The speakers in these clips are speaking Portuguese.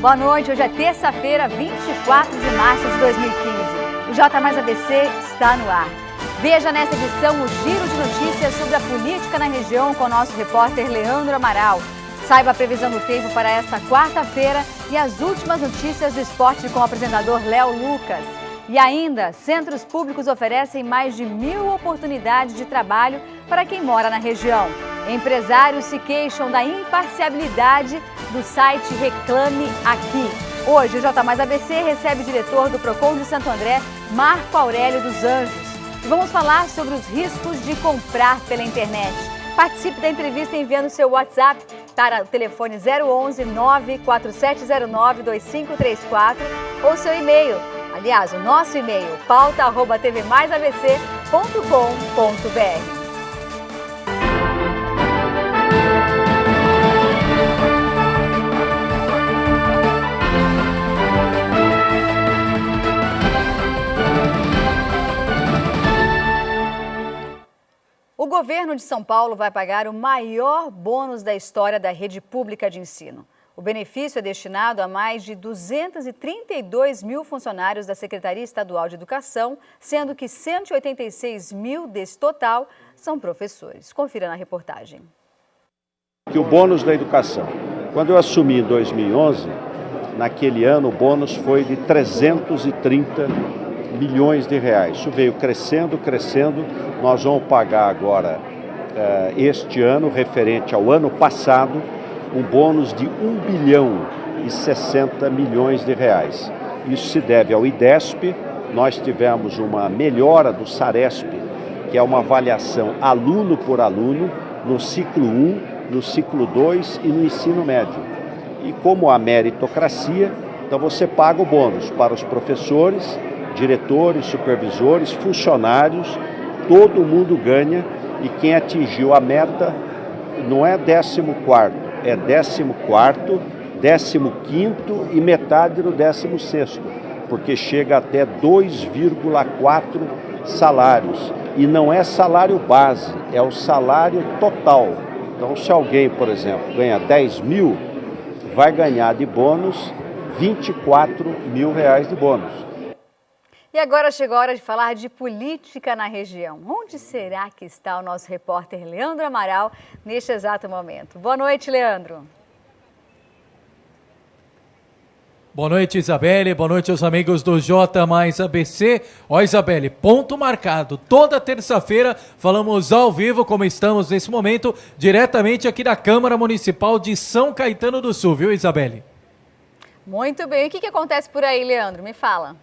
Boa noite, hoje é terça-feira, 24 de março de 2015. O J Mais ABC está no ar. Veja nessa edição o giro de notícias sobre a política na região com o nosso repórter Leandro Amaral. Saiba a previsão do tempo para esta quarta-feira e as últimas notícias do esporte com o apresentador Léo Lucas. E ainda, centros públicos oferecem mais de 1.000 oportunidades de trabalho para quem mora na região. Empresários se queixam da imparcialidade do site Reclame Aqui. Hoje, o J Mais ABC recebe o diretor do Procon de Santo André, Marco Aurélio dos Anjos. E vamos falar sobre os riscos de comprar pela internet. Participe da entrevista enviando seu WhatsApp para o telefone 011 94709 2534 ou seu e-mail. Aliás, o nosso e-mail, pauta@tvmaisabc.com.br. O governo de São Paulo vai pagar o maior bônus da história da rede pública de ensino. O benefício é destinado a mais de 232 mil funcionários da Secretaria Estadual de Educação, sendo que 186 mil desse total são professores. Confira na reportagem. O bônus da educação. Quando eu assumi em 2011, naquele ano o bônus foi de 330 milhões de reais. Isso veio crescendo. Nós vamos pagar agora, este ano, referente ao ano passado, um bônus de 1,60 bilhão de reais. Isso se deve ao IDESP. Nós tivemos uma melhora do SARESP, que é uma avaliação aluno por aluno, no ciclo 1, no ciclo 2 e no ensino médio. E como a meritocracia, então você paga o bônus para os professores, diretores, supervisores, funcionários, todo mundo ganha, e quem atingiu a meta não é 14º, é 14º, 15º e metade do 16º, porque chega até 2,4 salários. E não é salário base, é o salário total. Então, se alguém, por exemplo, ganha 10 mil, vai ganhar de bônus 24 mil reais de bônus. E agora chegou a hora de falar de política na região. Onde será que está o nosso repórter Leandro Amaral neste exato momento? Boa noite, Leandro. Boa noite, Isabelle. Boa noite aos amigos do J Mais ABC. Ó, Isabelle, ponto marcado. Toda terça-feira falamos ao vivo, como estamos nesse momento, diretamente aqui da Câmara Municipal de São Caetano do Sul, viu, Isabelle? Muito bem. E o que acontece por aí, Leandro? Me fala.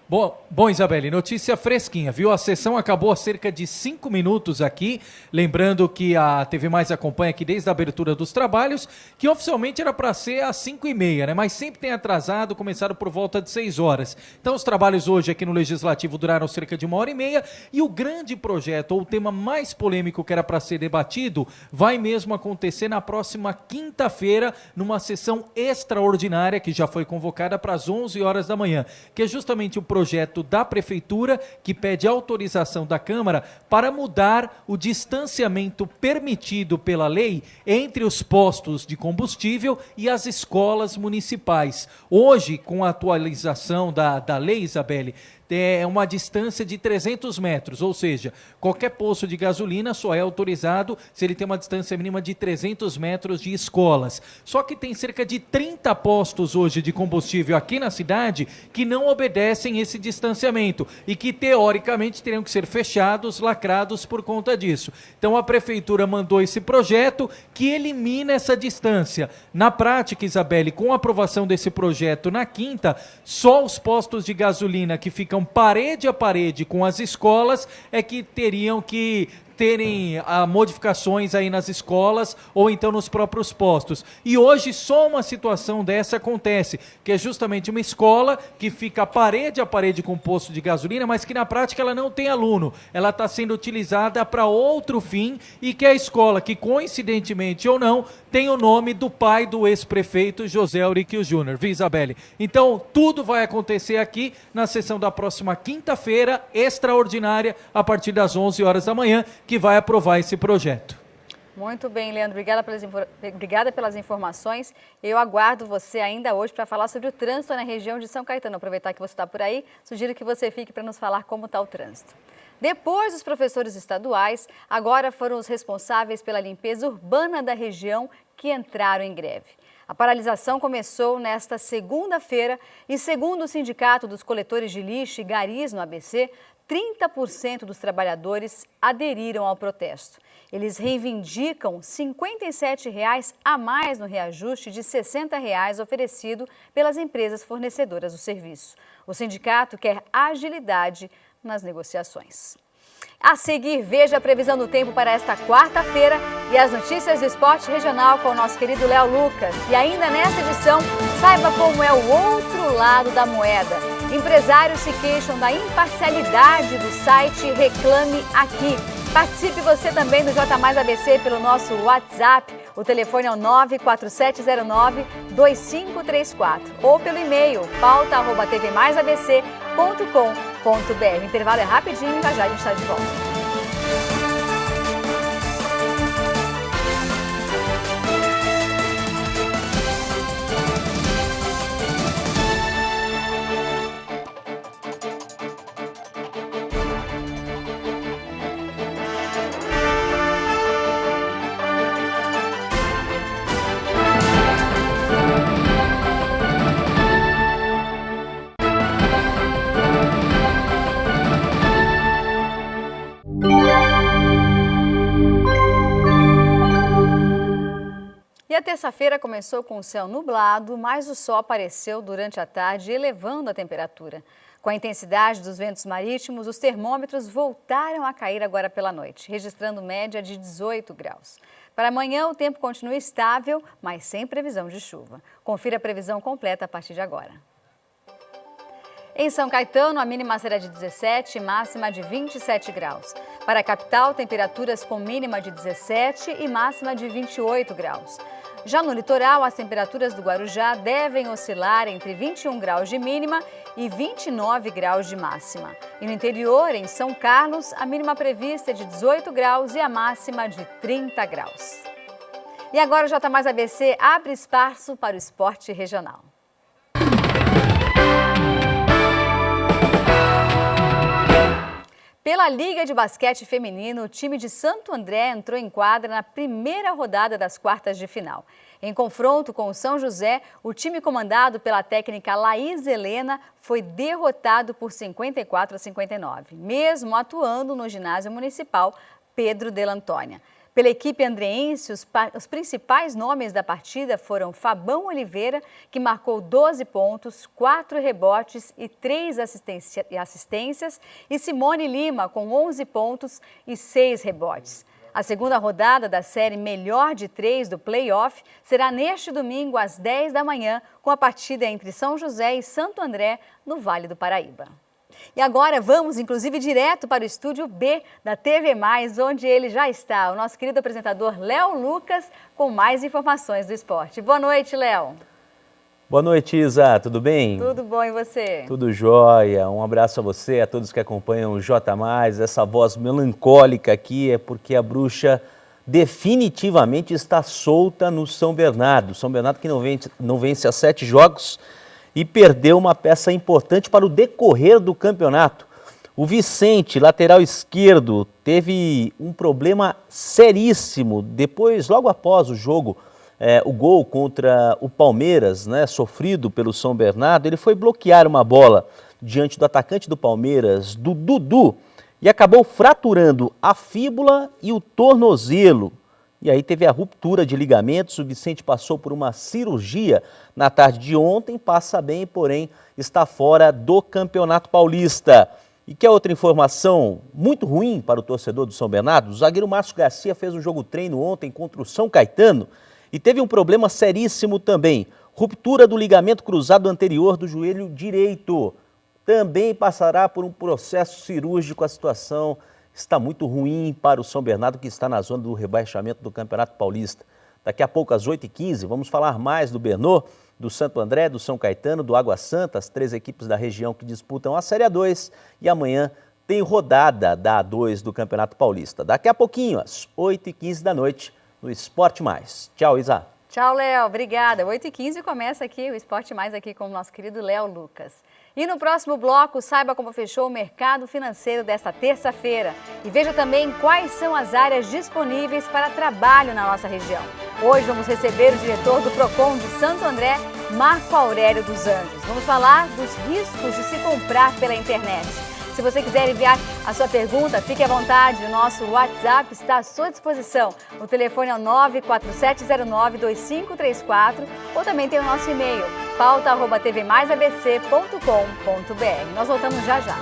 Bom, Isabelle, notícia fresquinha, viu? A sessão acabou há cerca de 5 minutos aqui, lembrando que a TV Mais acompanha aqui desde a abertura dos trabalhos, que oficialmente era para ser às 5h30, né? Mas sempre tem atrasado, começaram por volta de 6 horas. Então os trabalhos hoje aqui no Legislativo duraram cerca de 1h30, e o grande projeto, ou o tema mais polêmico que era para ser debatido, vai mesmo acontecer na próxima quinta-feira, numa sessão extraordinária que já foi convocada para as 11 horas da manhã, que é justamente o projeto da Prefeitura que pede autorização da Câmara para mudar o distanciamento permitido pela lei entre os postos de combustível e as escolas municipais. Hoje, com a atualização da lei, Isabelle, é uma distância de 300 metros, ou seja, qualquer posto de gasolina só é autorizado se ele tem uma distância mínima de 300 metros de escolas. Só que tem cerca de 30 postos hoje de combustível aqui na cidade que não obedecem esse distanciamento e que teoricamente teriam que ser fechados, lacrados por conta disso. Então a Prefeitura mandou esse projeto que elimina essa distância. Na prática, Isabelle, com a aprovação desse projeto na quinta, só os postos de gasolina que ficam parede a parede com as escolas é que teriam que terem modificações aí nas escolas ou então nos próprios postos. E hoje só uma situação dessa acontece, que é justamente uma escola que fica parede a parede com posto de gasolina, mas que na prática ela não tem aluno, ela está sendo utilizada para outro fim, e que é a escola que, coincidentemente ou não, tem o nome do pai do ex-prefeito José Auricchio Júnior, viu, Isabelle? Então, tudo vai acontecer aqui na sessão da próxima quinta-feira, extraordinária, a partir das 11 horas da manhã, que vai aprovar esse projeto. Muito bem, Leandro. Obrigada pelas informações. Eu aguardo você ainda hoje para falar sobre o trânsito na região de São Caetano. Aproveitar que você está por aí, sugiro que você fique para nos falar como está o trânsito. Depois dos professores estaduais, agora foram os responsáveis pela limpeza urbana da região que entraram em greve. A paralisação começou nesta segunda-feira e, segundo o Sindicato dos Coletores de Lixo e Garis no ABC, 30% dos trabalhadores aderiram ao protesto. Eles reivindicam R$ 57,00 a mais no reajuste de R$ 60,00 oferecido pelas empresas fornecedoras do serviço. O sindicato quer agilidade nas negociações. A seguir, veja a previsão do tempo para esta quarta-feira e as notícias do esporte regional com o nosso querido Léo Lucas. E ainda nesta edição, saiba como é o outro lado da moeda. Empresários se queixam da imparcialidade do site Reclame Aqui. Participe você também do J Mais ABC pelo nosso WhatsApp. O telefone é o 94709-2534 ou pelo e-mail pauta@tvmaisabc.com.br. Intervalo é rapidinho, já a gente está de volta. E a terça-feira começou com o céu nublado, mas o sol apareceu durante a tarde, elevando a temperatura. Com a intensidade dos ventos marítimos, os termômetros voltaram a cair agora pela noite, registrando média de 18 graus. Para amanhã, o tempo continua estável, mas sem previsão de chuva. Confira a previsão completa a partir de agora. Em São Caetano, a mínima será de 17 e máxima de 27 graus. Para a capital, temperaturas com mínima de 17 e máxima de 28 graus. Já no litoral, as temperaturas do Guarujá devem oscilar entre 21 graus de mínima e 29 graus de máxima. E no interior, em São Carlos, a mínima prevista é de 18 graus e a máxima de 30 graus. E agora o J Mais ABC abre espaço para o esporte regional. Pela Liga de Basquete Feminino, o time de Santo André entrou em quadra na primeira rodada das quartas de final. Em confronto com o São José, o time comandado pela técnica Laís Helena foi derrotado por 54-59, mesmo atuando no ginásio municipal Pedro de Antônia. Pela equipe andreense, os principais nomes da partida foram Fabão Oliveira, que marcou 12 pontos, 4 rebotes e 3 assistências, e Simone Lima, com 11 pontos e 6 rebotes. A segunda rodada da série Melhor de 3 do play-off será neste domingo às 10 da manhã, com a partida entre São José e Santo André, no Vale do Paraíba. E agora vamos, inclusive, direto para o estúdio B da TV Mais, onde ele já está, o nosso querido apresentador Léo Lucas, com mais informações do esporte. Boa noite, Léo. Boa noite, Isa. Tudo bem? Tudo bom, e você? Tudo jóia. Um abraço a você, a todos que acompanham o J+. Essa voz melancólica aqui é porque a bruxa definitivamente está solta no São Bernardo. São Bernardo que não vence há 7 jogos e perdeu uma peça importante para o decorrer do campeonato. O Vicente, lateral esquerdo, teve um problema seríssimo depois, logo após o jogo, o gol contra o Palmeiras, sofrido pelo São Bernardo. Ele foi bloquear uma bola diante do atacante do Palmeiras, do Dudu, e acabou fraturando a fíbula e o tornozelo. E aí teve a ruptura de ligamentos. O Vicente passou por uma cirurgia na tarde de ontem, passa bem, porém está fora do Campeonato Paulista. E que é outra informação muito ruim para o torcedor do São Bernardo? O zagueiro Márcio Garcia fez um jogo-treino ontem contra o São Caetano e teve um problema seríssimo também. Ruptura do ligamento cruzado anterior do joelho direito. Também passará por um processo cirúrgico. A situação está muito ruim para o São Bernardo, que está na zona do rebaixamento do Campeonato Paulista. Daqui a pouco, às 8h15, vamos falar mais do Bernô, do Santo André, do São Caetano, do Água Santa, as 3 equipes da região que disputam a Série A2. E amanhã tem rodada da A2 do Campeonato Paulista. Daqui a pouquinho, às 8h15 da noite, no Esporte Mais. Tchau, Isa. Tchau, Léo. Obrigada. 8h15 começa aqui o Esporte Mais aqui com o nosso querido Léo Lucas. E no próximo bloco, saiba como fechou o mercado financeiro desta terça-feira. E veja também quais são as áreas disponíveis para trabalho na nossa região. Hoje vamos receber o diretor do PROCON de Santo André, Marco Aurélio dos Anjos. Vamos falar dos riscos de se comprar pela internet. Se você quiser enviar a sua pergunta, fique à vontade. O nosso WhatsApp está à sua disposição. O telefone é o 947092534 ou também tem o nosso e-mail, pauta@tvmaisabc.com.br. Nós voltamos já já.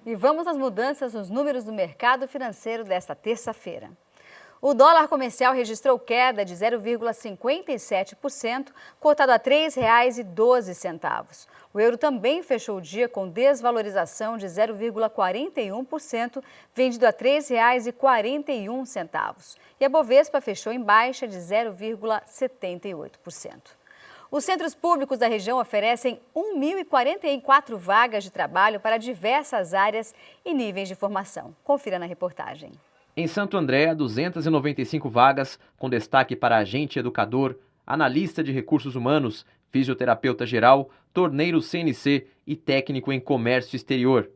E vamos às mudanças nos números do mercado financeiro desta terça-feira. O dólar comercial registrou queda de 0,57%, cotado a R$ 3,12. O euro também fechou o dia com desvalorização de 0,41%, vendido a R$ 3,41. E a Bovespa fechou em baixa de 0,78%. Os centros públicos da região oferecem 1.044 vagas de trabalho para diversas áreas e níveis de formação. Confira na reportagem. Em Santo André, 295 vagas, com destaque para agente educador, analista de recursos humanos, fisioterapeuta geral, torneiro CNC e técnico em comércio exterior.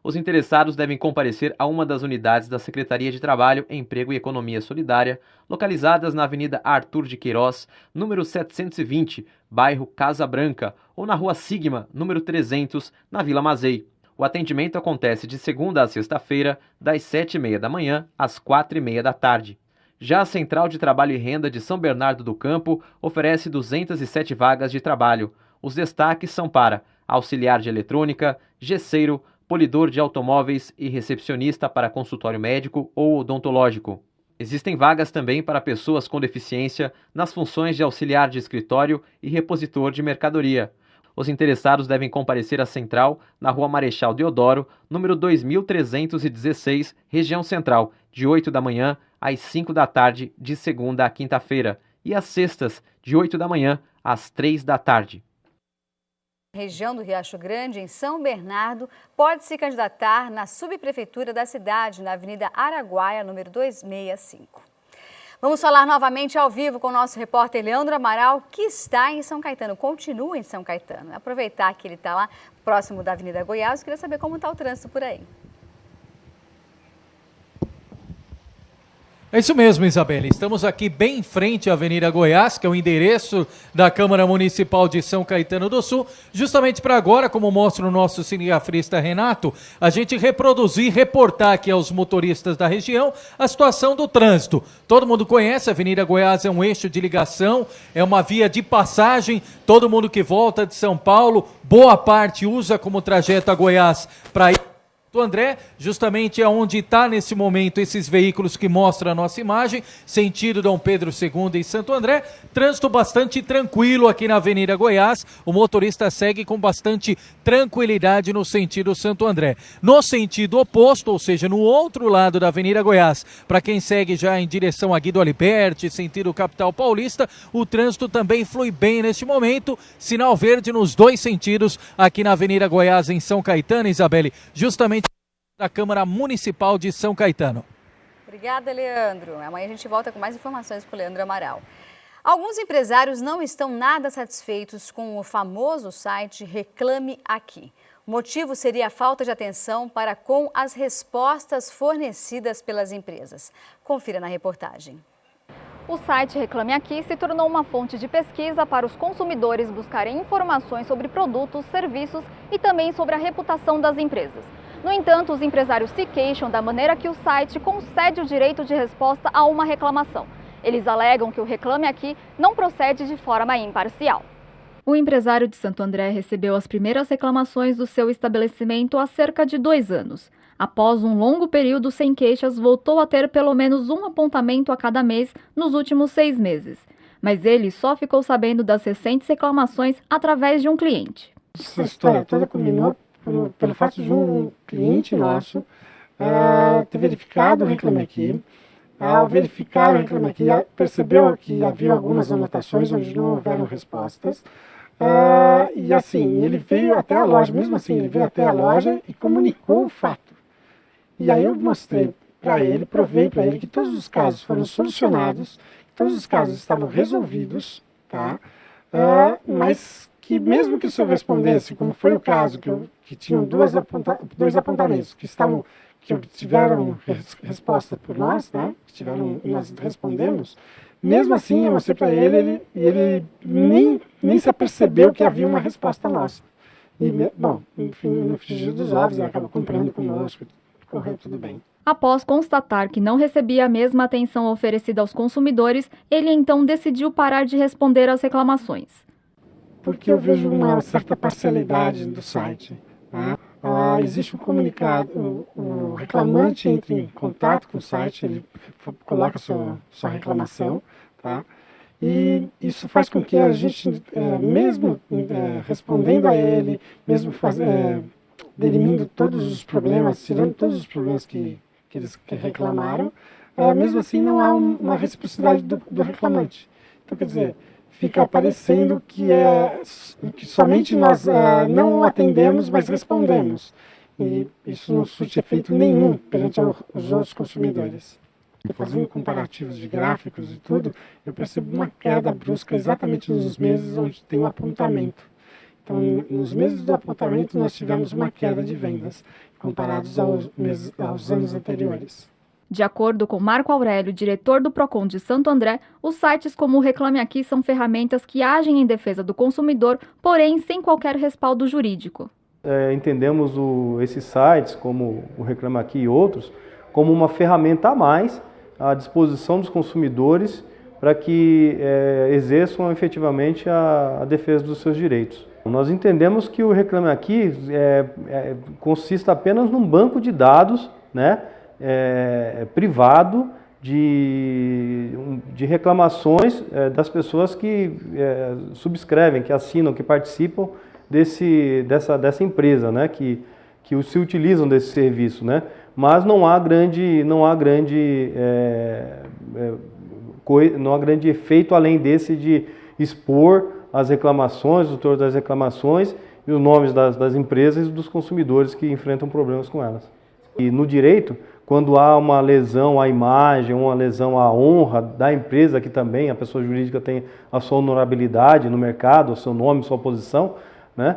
Os interessados devem comparecer a uma das unidades da Secretaria de Trabalho, Emprego e Economia Solidária, localizadas na Avenida Arthur de Queiroz, número 720, bairro Casa Branca, ou na Rua Sigma, número 300, na Vila Mazei. O atendimento acontece de segunda a sexta-feira, das 7h30 da manhã às 4h30 da tarde. Já a Central de Trabalho e Renda de São Bernardo do Campo oferece 207 vagas de trabalho. Os destaques são para auxiliar de eletrônica, gesseiro, polidor de automóveis e recepcionista para consultório médico ou odontológico. Existem vagas também para pessoas com deficiência nas funções de auxiliar de escritório e repositor de mercadoria. Os interessados devem comparecer à Central, na Rua Marechal Deodoro, número 2316, região Central, de 8 da manhã às 5 da tarde, de segunda a quinta-feira, e às sextas, de 8 da manhã às 3 da tarde. Região do Riacho Grande, em São Bernardo, pode se candidatar na subprefeitura da cidade, na Avenida Araguaia, número 265. Vamos falar novamente ao vivo com o nosso repórter Leandro Amaral, que está em São Caetano, continua em São Caetano. Aproveitar que ele está lá próximo da Avenida Goiás, eu queria saber como está o trânsito por aí. É isso mesmo, Isabelle. Estamos aqui bem em frente à Avenida Goiás, que é o endereço da Câmara Municipal de São Caetano do Sul, justamente para agora, como mostra o nosso cinegrafista Renato, a gente reportar aqui aos motoristas da região a situação do trânsito. Todo mundo conhece, a Avenida Goiás é um eixo de ligação, é uma via de passagem, todo mundo que volta de São Paulo, boa parte usa como trajeto a Goiás para ir André, justamente é onde está nesse momento esses veículos que mostram a nossa imagem, sentido Dom Pedro II em Santo André, trânsito bastante tranquilo aqui na Avenida Goiás, o motorista segue com bastante tranquilidade no sentido Santo André. No sentido oposto, ou seja, no outro lado da Avenida Goiás, para quem segue já em direção a Guido Aliberti, sentido capital paulista, o trânsito também flui bem neste momento, sinal verde nos dois sentidos aqui na Avenida Goiás em São Caetano, Isabelle, justamente da Câmara Municipal de São Caetano. Obrigada, Leandro. Amanhã a gente volta com mais informações com o Leandro Amaral. Alguns empresários não estão nada satisfeitos com o famoso site Reclame Aqui. O motivo seria a falta de atenção para com as respostas fornecidas pelas empresas. Confira na reportagem. O site Reclame Aqui se tornou uma fonte de pesquisa para os consumidores buscarem informações sobre produtos, serviços e também sobre a reputação das empresas. No entanto, os empresários se queixam da maneira que o site concede o direito de resposta a uma reclamação. Eles alegam que o Reclame Aqui não procede de forma imparcial. O empresário de Santo André recebeu as primeiras reclamações do seu estabelecimento há cerca de 2 anos. Após um longo período sem queixas, voltou a ter pelo menos um apontamento a cada mês nos últimos 6 meses. Mas ele só ficou sabendo das recentes reclamações através de um cliente. Essa história toda culminou pelo fato de um cliente nosso ter verificado o Reclame Aqui. Ao verificar o Reclame Aqui, percebeu que havia algumas anotações onde não houveram respostas. E assim, ele veio até a loja, mesmo assim, ele veio até a loja e comunicou o fato. E aí eu mostrei para ele, provei para ele que todos os casos foram solucionados, todos os casos estavam resolvidos, tá? Mas que mesmo que o senhor respondesse, como foi o caso, que tinham dois apontamentos que obtiveram resposta por nós, né? Nós respondemos, mesmo assim eu mostrei para ele, e ele nem se apercebeu que havia uma resposta nossa. E, bom, enfim, no frigir dos ovos, ele acabou comprando conosco, correu tudo bem. Após constatar que não recebia a mesma atenção oferecida aos consumidores, ele então decidiu parar de responder às reclamações. Porque eu vejo uma certa parcialidade do site. Tá? Existe um comunicado, o reclamante entra em contato com o site, ele coloca sua reclamação, tá? E isso faz com que a gente, mesmo respondendo a ele, mesmo derimindo todos os problemas, tirando todos os problemas que eles reclamaram, mesmo assim não há uma reciprocidade do reclamante. Então, quer dizer, fica aparecendo que somente nós não atendemos, mas respondemos. E isso não surte efeito nenhum perante os outros consumidores. Fazendo comparativos de gráficos e tudo, eu percebo uma queda brusca exatamente nos meses onde tem um apontamento. Então, nos meses do apontamento, nós tivemos uma queda de vendas, comparados aos anos anteriores. De acordo com Marco Aurélio, diretor do Procon de Santo André, os sites como o Reclame Aqui são ferramentas que agem em defesa do consumidor, porém sem qualquer respaldo jurídico. Entendemos esses sites, como o Reclame Aqui e outros, como uma ferramenta a mais à disposição dos consumidores para que exerçam efetivamente a defesa dos seus direitos. Nós entendemos que o Reclame Aqui consiste apenas num banco de dados, né, privado de reclamações das pessoas que subscrevem, que assinam, que participam dessa empresa, né, que se utilizam desse serviço, né, mas não há grande efeito além desse de expor as reclamações, os autores das reclamações e os nomes das empresas e dos consumidores que enfrentam problemas com elas. E no direito, quando há uma lesão à imagem, uma lesão à honra da empresa, que também a pessoa jurídica tem a sua honorabilidade no mercado, o seu nome, sua posição, né?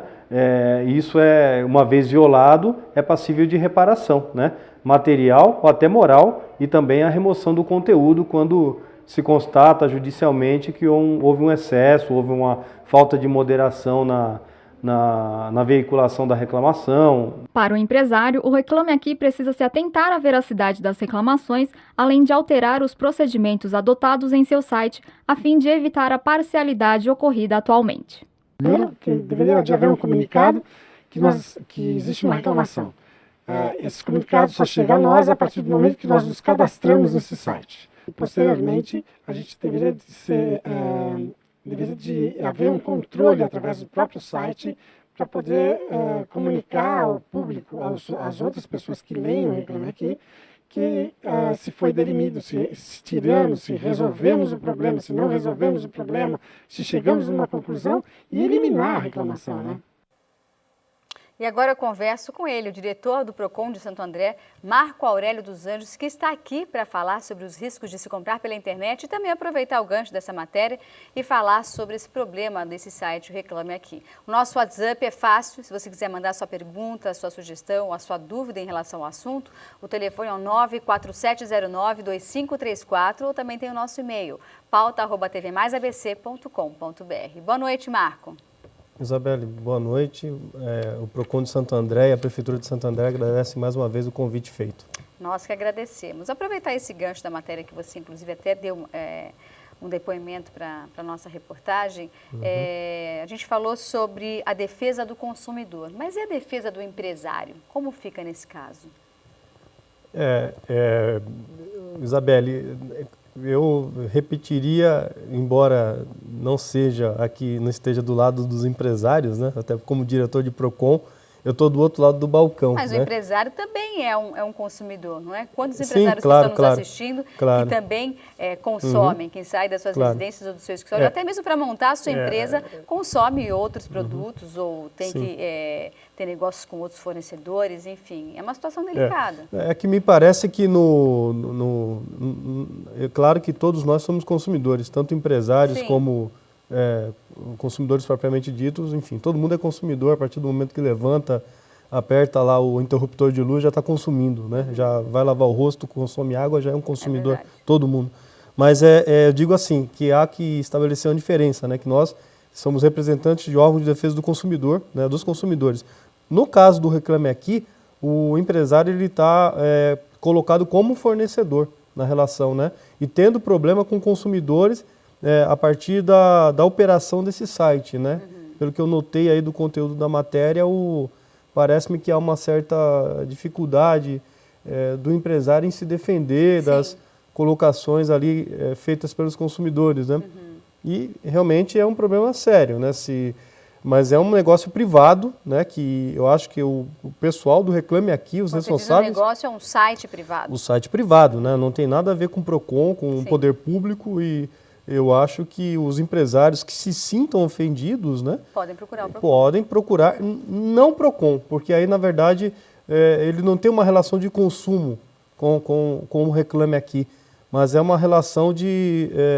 Isso uma vez violado, é passível de reparação, né? Material ou até moral, e também a remoção do conteúdo quando se constata judicialmente que houve um excesso, houve uma falta de moderação na veiculação da reclamação. Para o empresário, o Reclame Aqui precisa se atentar à veracidade das reclamações, além de alterar os procedimentos adotados em seu site, a fim de evitar a parcialidade ocorrida atualmente. Primeiro, que deveria haver um comunicado que existe uma reclamação. Esse comunicado só chega a nós a partir do momento que nós nos cadastramos nesse site. E, posteriormente, a gente deveria haver um controle através do próprio site para poder comunicar ao público, às outras pessoas que leem o Reclame Aqui, que se foi derimido, se tiramos, se resolvemos o problema, se não resolvemos o problema, se chegamos a uma conclusão e eliminar a reclamação, né? E agora eu converso com ele, o diretor do Procon de Santo André, Marco Aurélio dos Anjos, que está aqui para falar sobre os riscos de se comprar pela internet e também aproveitar o gancho dessa matéria e falar sobre esse problema desse site, o Reclame Aqui. O nosso WhatsApp é fácil, se você quiser mandar sua pergunta, a sua sugestão, a sua dúvida em relação ao assunto, o telefone é o 94709-2534 ou também tem o nosso e-mail, pauta@tvmaisabc.com.br. Boa noite, Marco. Isabelle, boa noite. O Procon de Santo André e a Prefeitura de Santo André agradecem mais uma vez o convite feito. Nós que agradecemos. Aproveitar esse gancho da matéria que você, inclusive, até deu um depoimento para a nossa reportagem. A gente falou sobre a defesa do consumidor, mas e a defesa do empresário? Como fica nesse caso? Isabelle, eu repetiria, embora não esteja do lado dos empresários, né? Até como diretor de Procon, eu estou do outro lado do balcão. Mas né? o empresário também é um consumidor, não é? Quantos Sim, empresários claro, que estão nos assistindo claro. que também consomem, quem sai das suas residências ou do seu escritório, até mesmo para montar a sua empresa, consome outros produtos ou tem que ter negócios com outros fornecedores, enfim, é uma situação delicada. É que me parece que é claro que todos nós somos consumidores, tanto empresários como consumidores propriamente ditos, enfim, todo mundo é consumidor a partir do momento que levanta, aperta lá o interruptor de luz, já está consumindo, né? Já vai lavar o rosto, consome água, já é um consumidor, todo mundo. Mas eu digo assim, que há que estabelecer uma diferença, né? Que nós somos representantes de órgãos de defesa do consumidor, né? Dos consumidores. No caso do Reclame Aqui, o empresário ele está colocado como fornecedor na relação, né? E tendo problema com consumidores a partir da operação desse site, né? Pelo que eu notei aí do conteúdo da matéria, parece-me que há uma certa dificuldade do empresário em se defender das colocações ali feitas pelos consumidores, né? E realmente é um problema sério, né? Mas é um negócio privado, né? Que eu acho que o pessoal do Reclame Aqui, os responsáveis... O negócio é um site privado. O site privado, né? Não tem nada a ver com o Procon, com o poder público, e eu acho que os empresários que se sintam ofendidos, né? Podem procurar o Procon. Podem procurar, não Procon, porque aí, na verdade, ele não tem uma relação de consumo com o Reclame Aqui, mas é uma relação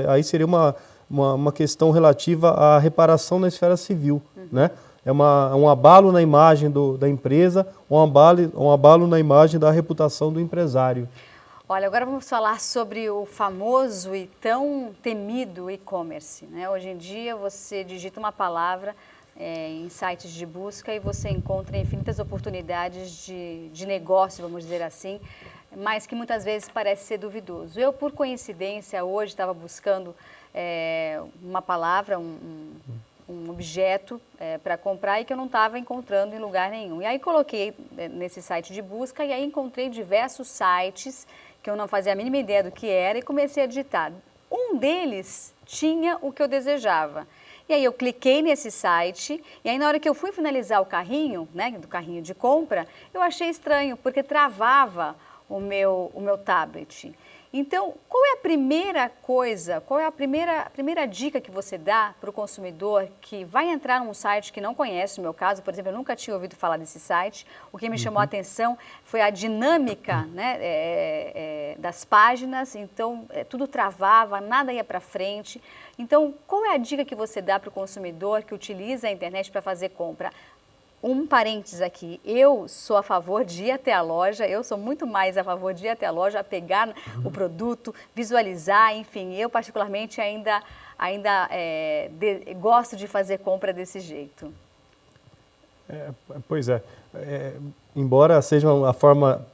aí seria uma questão relativa à reparação na esfera civil, né? É um abalo na imagem da empresa, um abalo na imagem da reputação do empresário. Olha, agora vamos falar sobre o famoso e tão temido e-commerce, né? Hoje em dia você digita uma palavra em sites de busca e você encontra infinitas oportunidades de negócio, vamos dizer assim, mas que muitas vezes parece ser duvidoso. Eu, por coincidência, hoje estava buscando uma palavra, um objeto para comprar e que eu não estava encontrando em lugar nenhum. E aí coloquei nesse site de busca e aí encontrei diversos sites que eu não fazia a mínima ideia do que era e comecei a digitar. Um deles tinha o que eu desejava. E aí eu cliquei nesse site e aí na hora que eu fui finalizar o carrinho, né, do carrinho de compra, eu achei estranho, porque travava o meu tablet. Então, qual é a primeira coisa, qual é a primeira dica que você dá para o consumidor que vai entrar num site que não conhece, no meu caso, por exemplo, eu nunca tinha ouvido falar desse site, o que me chamou a atenção foi a dinâmica, né, das páginas, então tudo travava, nada ia para frente. Então, qual é a dica que você dá para o consumidor que utiliza a internet para fazer compra? Um parênteses aqui, eu sou a favor de ir até a loja, eu sou muito mais a favor de ir até a loja, pegar o produto, visualizar, enfim, eu particularmente ainda gosto de fazer compra desse jeito. Pois é, embora seja a forma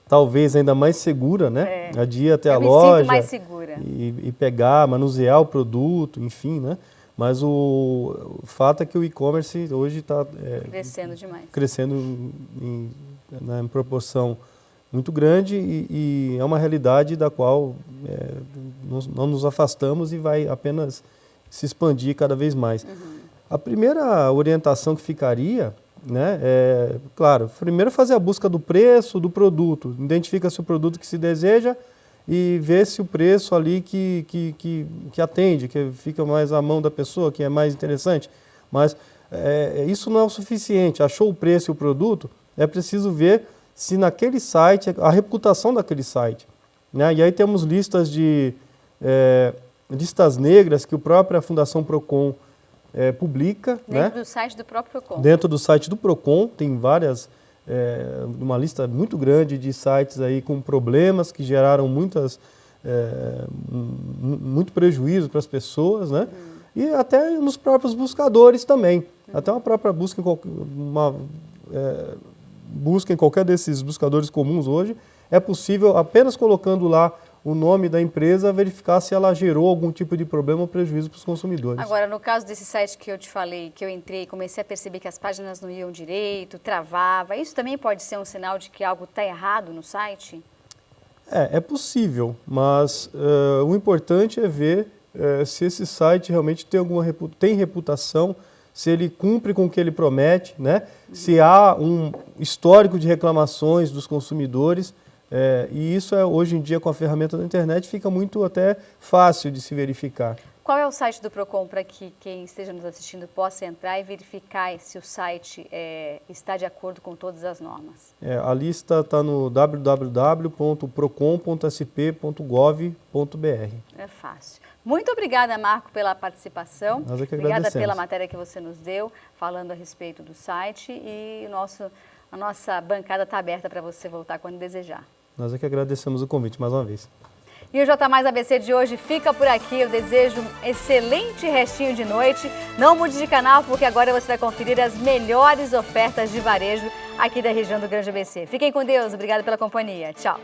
talvez ainda mais segura, né, a de ir até a loja, me sinto mais segura. E pegar, manusear o produto, enfim, né? Mas o fato é que o e-commerce hoje está crescendo demais. Crescendo em proporção muito grande e é uma realidade da qual não nos afastamos e vai apenas se expandir cada vez mais. A primeira orientação que ficaria, né, claro, primeiro fazer a busca do preço do produto, identifica-se o produto que se deseja e ver se o preço ali que atende, que fica mais à mão da pessoa, que é mais interessante. Mas isso não é o suficiente. Achou o preço e o produto, é preciso ver se naquele site, a reputação daquele site, né? E aí temos listas listas negras que a própria Fundação Procon publica. Dentro do site do próprio Procon. Dentro do site do Procon, tem uma lista muito grande de sites aí com problemas que geraram muito prejuízo para as pessoas, né? E até nos próprios buscadores também. Até uma própria busca busca em qualquer desses buscadores comuns hoje, é possível apenas colocando lá o nome da empresa, verificar se ela gerou algum tipo de problema ou prejuízo para os consumidores. Agora, no caso desse site que eu te falei, que eu entrei e comecei a perceber que as páginas não iam direito, travava, isso também pode ser um sinal de que algo está errado no site? É possível, mas o importante é ver se esse site realmente tem reputação, se ele cumpre com o que ele promete, né? Se há um histórico de reclamações dos consumidores, e isso hoje em dia com a ferramenta da internet fica muito até fácil de se verificar. Qual é o site do Procon para que quem esteja nos assistindo possa entrar e verificar se o site está de acordo com todas as normas? A lista está no www.procon.sp.gov.br. É fácil. Muito obrigada, Marco, pela participação. Nós é que obrigada agradecemos. pela matéria que você nos deu, falando a respeito do site. E a nossa bancada está aberta para você voltar quando desejar. Nós é que agradecemos o convite mais uma vez. E o J Mais ABC de hoje fica por aqui. Eu desejo um excelente restinho de noite. Não mude de canal, porque agora você vai conferir as melhores ofertas de varejo aqui da região do Grande ABC. Fiquem com Deus. Obrigada pela companhia. Tchau.